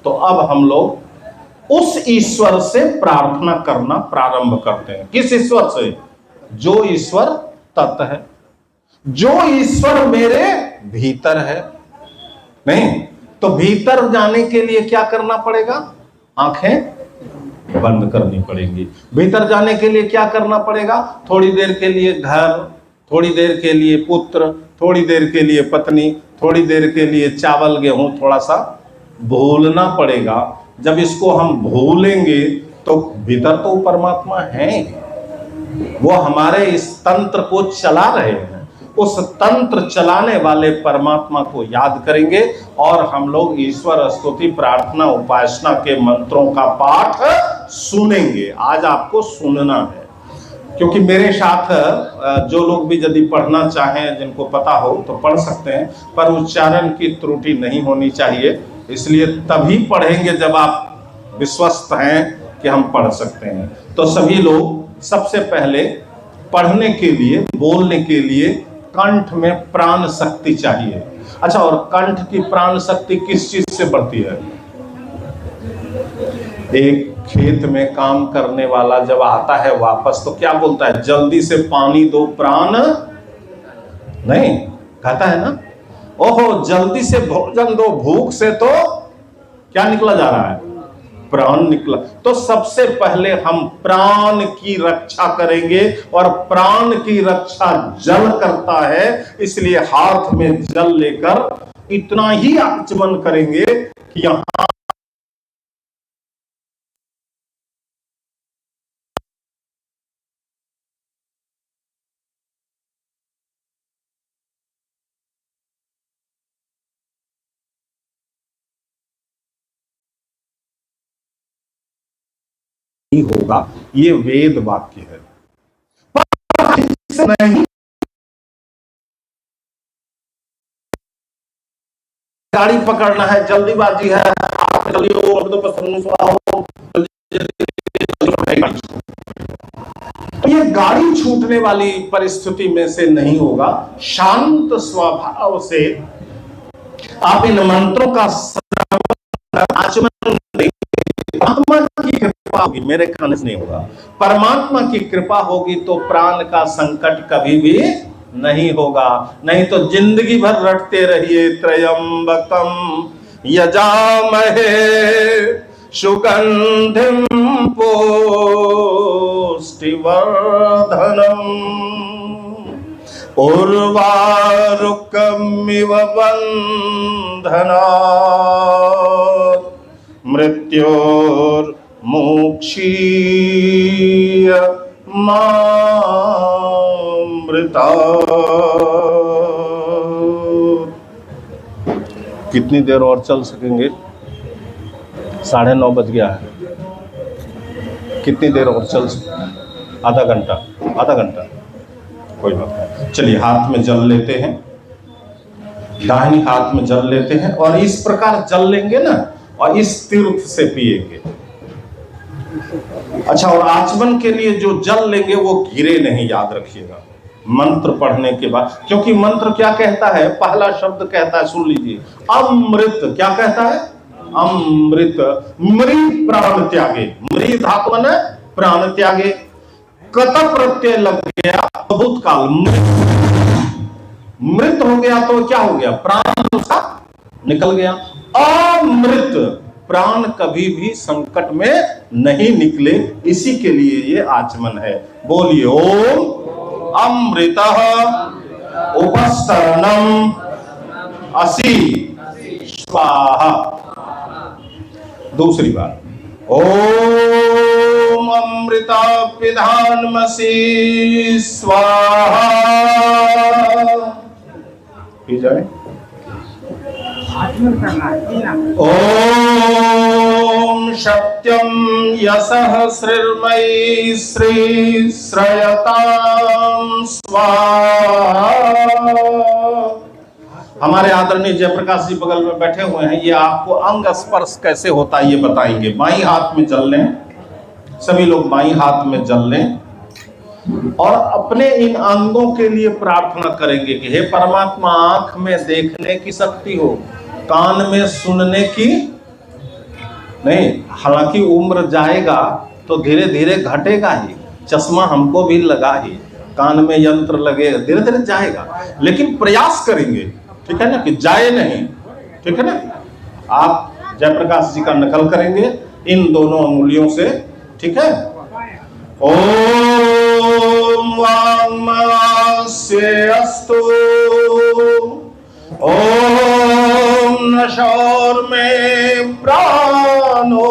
तो अब हम लोग उस ईश्वर से प्रार्थना करना प्रारंभ करते हैं। किस ईश्वर से? जो ईश्वर तत् है, जो ईश्वर मेरे भीतर है। नहीं तो भीतर जाने के लिए क्या करना पड़ेगा? आंखें बंद करनी पड़ेंगी। भीतर जाने के लिए क्या करना पड़ेगा? थोड़ी देर के लिए घर, थोड़ी देर के लिए पुत्र, थोड़ी देर के लिए पत्नी, थोड़ी देर के लिए चावल गेहूं थोड़ा सा भूलना पड़ेगा। जब इसको हम भूलेंगे तो भीतर तो परमात्मा है, वो हमारे इस तंत्र को चला रहे हैं। उस तंत्र चलाने वाले परमात्मा को याद करेंगे और हम लोग ईश्वर स्तुति प्रार्थना उपासना के मंत्रों का पाठ सुनेंगे। आज आपको सुनना है, क्योंकि मेरे साथ जो लोग भी यदि पढ़ना चाहें, जिनको पता हो तो पढ़ सकते हैं, पर उच्चारण की त्रुटि नहीं होनी चाहिए। इसलिए तभी पढ़ेंगे जब आप विश्वस्त हैं कि हम पढ़ सकते हैं। तो सभी लोग सबसे पहले पढ़ने के लिए, बोलने के लिए कंठ में प्राण शक्ति चाहिए। अच्छा, और कंठ की प्राण शक्ति किस चीज से बढ़ती है? एक खेत में काम करने वाला जब आता है वापस तो क्या बोलता है? जल्दी से पानी दो प्राण, नहीं कहता है ना? ओहो जल्दी से भोजन दो, भूख से तो क्या निकला जा रहा है? प्राण निकला। तो सबसे पहले हम प्राण की रक्षा करेंगे, और प्राण की रक्षा जल करता है। इसलिए हाथ में जल लेकर इतना ही आचमन करेंगे कि यहां ही होगा। ये वेद वाक्य है। पर नहीं, गाड़ी पकड़ना है, जल्दीबाजी है, तो ये गाड़ी छूटने वाली परिस्थिति में से नहीं होगा। शांत स्वभाव से आप इन मंत्रों का आचमन परमात्मा की कृपा होगी, मेरे कहने से नहीं होगा। परमात्मा की कृपा होगी तो प्राण का संकट कभी भी नहीं होगा। नहीं तो जिंदगी भर रटते रहिए त्रयंबकम यजामहे सुगंधिम पुष्टिवर्धनम उर्वारुकमिव बंधनात् मृत्योर्मुक्षीय मामृता। कितनी देर और चल सकेंगे? 9:30 बज गया है। कितनी देर और चल सकते? आधा घंटा, आधा घंटा, कोई बात नहीं। चलिए हाथ में जल लेते हैं, दाहिनी हाथ में जल लेते हैं और इस प्रकार जल लेंगे ना, और इस तीर्थ से पिएंगे। अच्छा, और आचमन के लिए जो जल लेंगे वो गिरे नहीं, याद रखिएगा मंत्र पढ़ने के बाद। क्योंकि मंत्र क्या कहता है? पहला शब्द कहता है, सुन लीजिए, अमृत। क्या कहता है? अमृत। मृत प्राण त्यागे, मृत धातु ने प्राण त्यागे, कत प्रत्यय लग गया भूतकाल, मृत हो गया तो क्या हो गया? प्राण उसका निकल गया। अमृत, प्राण कभी भी संकट में नहीं निकले, इसी के लिए ये आचमन है। बोलिए ओम अमृतः उपस्तरणम असि स्वाहा। दूसरी बार, ओम अमृता पिधानमसि स्वाहा। पी जाए। ओम सत्यम यशः श्रीर्मयी श्री श्रयताम स्वाहा। हमारे आदरणीय जयप्रकाश जी बगल में बैठे हुए हैं, ये आपको अंग स्पर्श कैसे होता है ये बताएंगे। बाईं हाथ में जल लें, सभी लोग बाईं हाथ में जल लें और अपने इन अंगों के लिए प्रार्थना करेंगे कि हे परमात्मा, आंख में देखने की शक्ति हो, कान में सुनने की नहीं, हालांकि उम्र जाएगा तो धीरे धीरे घटेगा ही, चश्मा हमको भी लगा ही, कान में यंत्र लगेगा, धीरे धीरे जाएगा, लेकिन प्रयास करेंगे, ठीक है ना, कि जाए नहीं, ठीक है ना। आप जयप्रकाश जी का नकल करेंगे इन दोनों अंगुलियों से, ठीक है। ओम वाङ्मनस्य अस्तु, ओम नशोर्मे प्राणो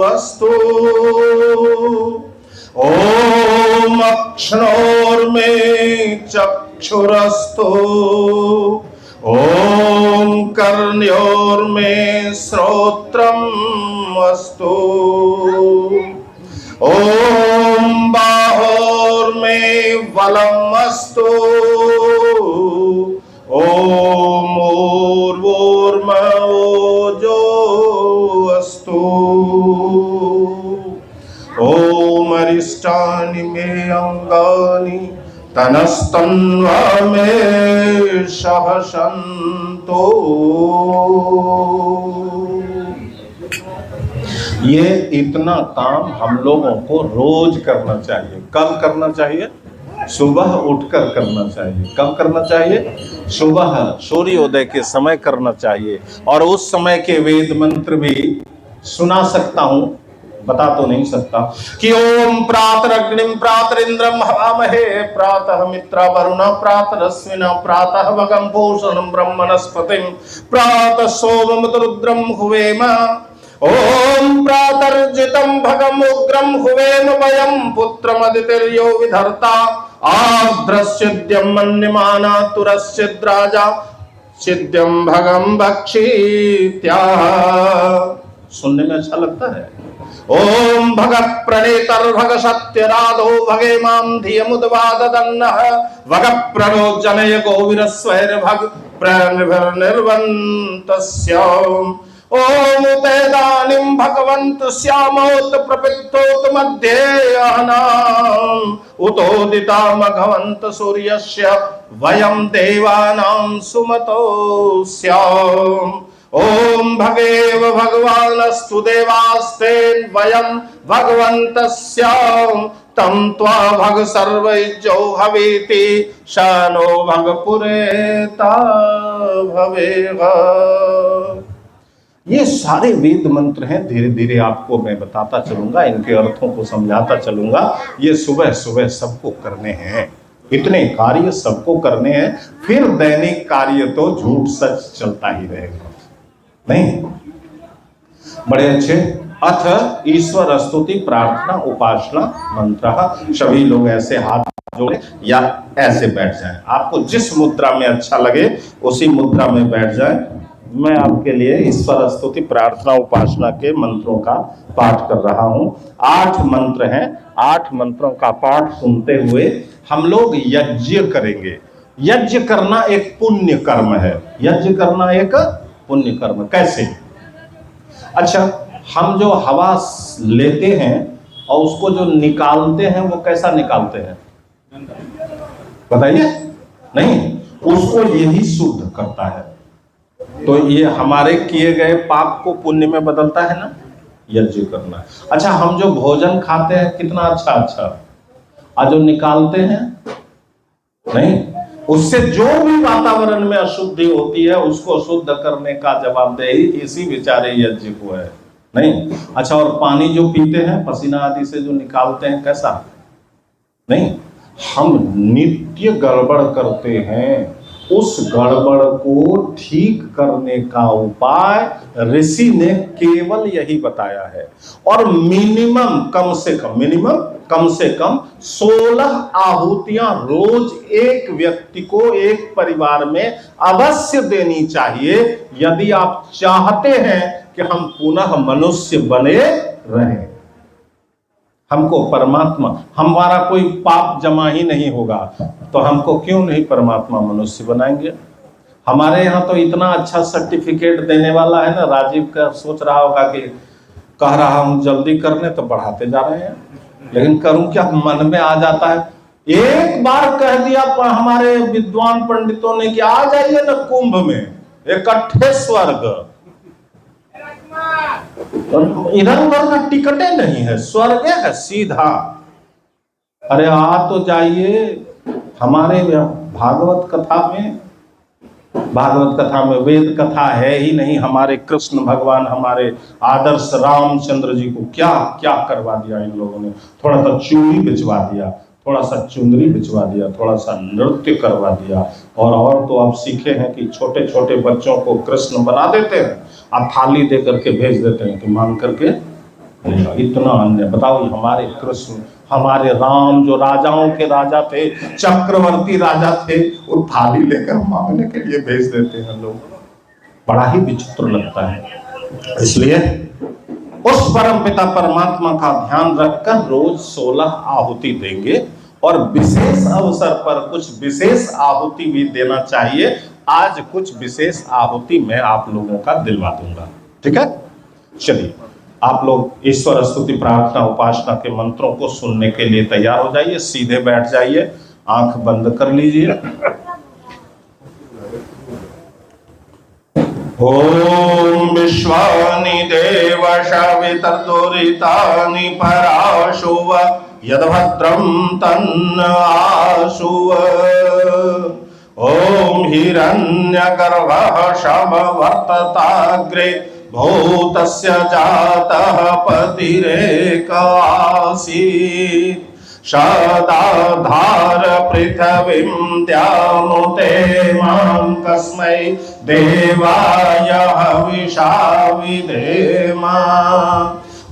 अस्तु, ओम अक्ष्णोर्मे चक्षुरस्तु, ओम कर्ण्योर्मे श्रोत्रम् अस्तु, ओम बाहोर्मे बलम् अस्तु, ओम ऊर्वोर्मोजो अस्तु, ओम अरिष्टानि मे अंगानि तनस्तन्वा मे सहसन्तो। ये इतना काम हम लोगों को रोज करना चाहिए। कब करना चाहिए? सुबह उठकर करना चाहिए। कब करना चाहिए? सुबह सूर्योदय के समय करना चाहिए। और उस समय के वेद मंत्र भी सुना सकता हूं, बता तो नहीं सकता, कि ओम प्रातरग्निम प्रातरिंद्रम हवामहे, प्रातः मित्रा वरुण प्रातरश्विना, प्रातः भगं भूषणं ब्रह्मणस्पतिं, प्रातः सोममत रुद्रम हुवेम, ओम प्रातर्जितं भगं उग्रं हुवेम वयं, पुत्रमदितिर्यो विधर्ता, आद्रश्चिद्यं मन्यमाना तुरश्चिद्राजा, चिद्यं भगं भक्षीत्याह। सुनने में अच्छा लगता है। ओम भग प्रणेतर भग सत्यराधो भगे माम धियमुद्वादन्नः, भग प्रणो जनय गोविरस्वैर भग प्रणिर्वन्तस्य, ओम तेदानीं भगवन्तु श्यामोत प्रपित्तोत मध्ये अहनाम, उतोदिता मघवन्त सूर्यस्य वयं देवानां सुमतो स्याम, ओम भगेव भगवानस्तु देवास्तेन वयं भगवन्तस्याम, तम त्वा भग सर्वैज्यो हवेति, शानो भग पुरेता भवेगा। ये सारे वेद मंत्र हैं, धीरे धीरे आपको मैं बताता चलूंगा, इनके अर्थों को समझाता चलूंगा। ये सुबह सुबह सबको करने हैं, इतने कार्य सबको करने हैं, फिर दैनिक कार्य तो झूठ सच चलता ही रहेगा। नहीं, बड़े अच्छे। अथ ईश्वर स्तुति प्रार्थना उपासना मंत्र। सभी लोग ऐसे हाथ जोड़े या ऐसे बैठ जाएं, आपको जिस मुद्रा में अच्छा लगे उसी मुद्रा में बैठ जाएं। मैं आपके लिए ईश्वर स्तुति प्रार्थना उपासना के मंत्रों का पाठ कर रहा हूं। 8 मंत्र हैं, 8 मंत्रों का पाठ सुनते हुए हम लोग यज्ञ करेंगे। यज्ञ करना एक पुण्य कर्म है। यज्ञ करना एक पुण्य कर्म। कैसे? अच्छा, हम जो हवा लेते हैं और उसको जो निकालते हैं वो कैसा निकालते हैं बताइए? नहीं, उसको यही शुद्ध करता है। तो ये हमारे किए गए पाप को पुण्य में बदलता है ना, यज्ञ करना। अच्छा, हम जो भोजन खाते हैं कितना अच्छा अच्छा, और जो निकालते हैं नहीं, उससे जो भी वातावरण में अशुद्धि होती है उसको शुद्ध करने का जवाबदेही इसी बेचारे यज्ञ को है। नहीं, अच्छा, और पानी जो पीते हैं पसीना आदि से जो निकालते हैं कैसा? नहीं, हम नित्य गड़बड़ करते हैं। उस गड़बड़ को ठीक करने का उपाय ऋषि ने केवल यही बताया है। और मिनिमम कम से कम 16 आहुतियां रोज एक व्यक्ति को एक परिवार में अवश्य देनी चाहिए, यदि आप चाहते हैं कि हम पुनः मनुष्य बने रहें। हमको परमात्मा, हमारा कोई पाप जमा ही नहीं होगा तो हमको क्यों नहीं परमात्मा मनुष्य बनाएंगे? हमारे यहाँ तो इतना अच्छा सर्टिफिकेट देने वाला है ना, राजीव का सोच रहा होगा कि कह रहा हूं जल्दी करने तो बढ़ाते जा रहे हैं, लेकिन करूं क्या, मन में आ जाता है। एक बार कह दिया हमारे विद्वान पंडितों ने कि आ जाइए ना कुंभ में, इकट्ठे स्वर्ग। इधर उधर का टिकटे नहीं है, स्वर्ग है सीधा। अरे आ तो जाइए हमारे भागवत कथा में। भागवत कथा में वेद कथा है ही नहीं। हमारे कृष्ण भगवान, हमारे आदर्श रामचंद्र जी को क्या क्या करवा दिया इन लोगों ने। थोड़ा सा चूड़ी बिचवा दिया, थोड़ा सा चुंदरी बिचवा दिया, थोड़ा सा नृत्य करवा दिया। और तो आप सीखे हैं कि छोटे छोटे बच्चों को कृष्ण बना देते हैं, आप थाली दे करके भेज देते हैं कि मांग करके लेगा। इतना अन्य बताओ। हमारे कृष्ण, हमारे राम जो राजाओं के राजा थे, चक्रवर्ती राजा थे, वो थाली लेकर मांगने के लिए भेज देते हैं लोग। बड़ा ही विचित्र लगता है। इसलिए उस परम पिता परमात्मा का ध्यान रखकर रोज 16 आहुति देंगे और विशेष अवसर पर कुछ विशेष आहुति भी देना चाहिए। आज कुछ विशेष आहुति मैं आप लोगों का दिलवा दूंगा, ठीक है। चलिए आप लोग ईश्वर स्तुति प्रार्थना उपासना के मंत्रों को सुनने के लिए तैयार हो जाइए। सीधे बैठ जाइए, आंख बंद कर लीजिए। ओम विश्वानि देव सवितर्दुरितानि पराशुव यद्भद्रं तन्न आशुव। ओम हिरण्यगर्भः समवर्तताग्रे भूतस्य जातः पतिरेक आसीत्। सदाधार पृथिवीं द्यामुते मां कस्मै देवाय हविषा विधेम।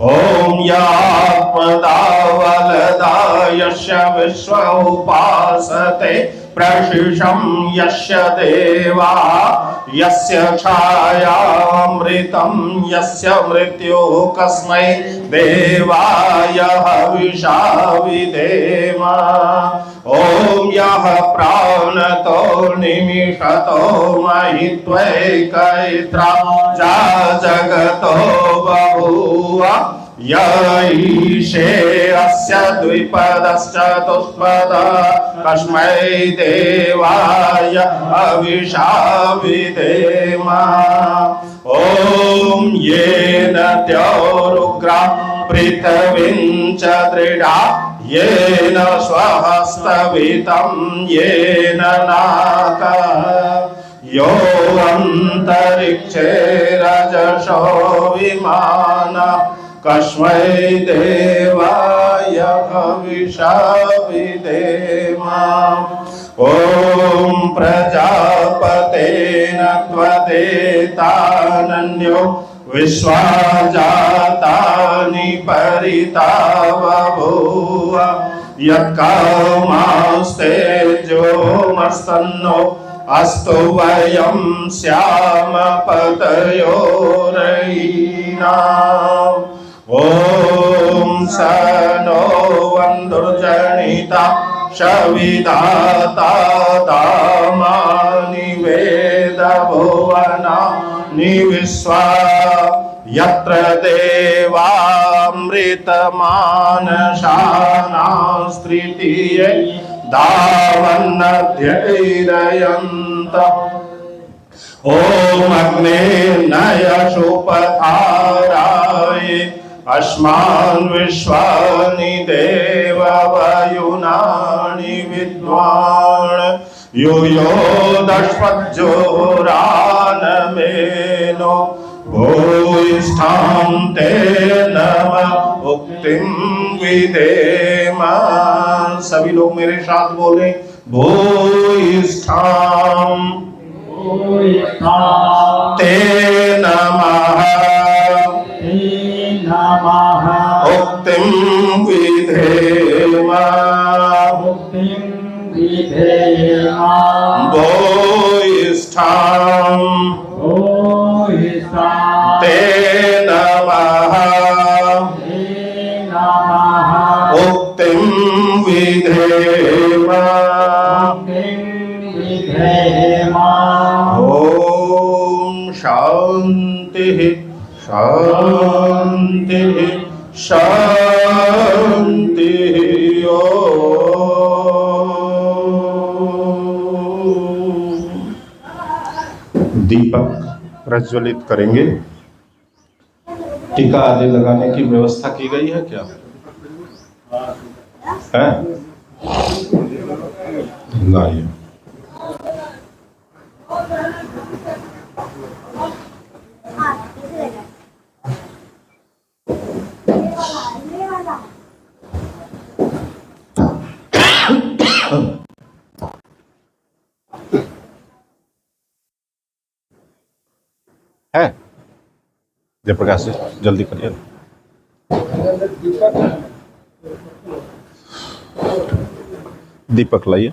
ओम यात्मदा वलदा यस्य विश्व उपासते प्रशिषं यस्य देवा यस्य छायामृतं यस्य मृत्युः कस्मै देवाय हविषा विधेम। ओम यः प्राणतो निमिषतो महित्वैकैत्रा जगतो बभूव। य ईशे अस्य द्विपदश्चतुष्पदः कस्मै देवाय हविषा विधेम। ओम येन द्यौरुग्रा पृथिवीं च दृढा येन स्वहस्तवितं येन नाकः। यो अन्तरिक्षे रजसो विमानः कस्मै देवाय हविषा विधेम। ओम प्रजापतेन त्वदेतानन्यो विश्वा जातानि परिता बभूव। यत्कामास्ते जोमस्तन्नो अस्तु वयं स्याम पतयोरयीनाम्। ओम सनो वन्दुर्जनिता शविदाता दामानि वेदभुवनानि विश्वा। यत्र देवामृतमानसानास्तृतीये धावन्नध्यैरयन्तः। ओम अग्नेर्नयशोपधाराय अस्मान् विश्वानि देववयुनानि विद्वान्। यूयो दशपज्जोरानमेनो भूयिष्ठां ते नमः उक्तिं विधेम। सभी लोग मेरे साथ बोले भूयिष्ठां ते नमः उक्तिं विधेम। भूयिष्ठां ते नमः उक्तिं विधेम। ओम शांति शांति शांति। दीपक प्रज्वलित करेंगे। टीका आदि लगाने की व्यवस्था की गई है क्या है? लाइए। है जयप्रकाश जी, जल्दी करिए। दीपक लाइए।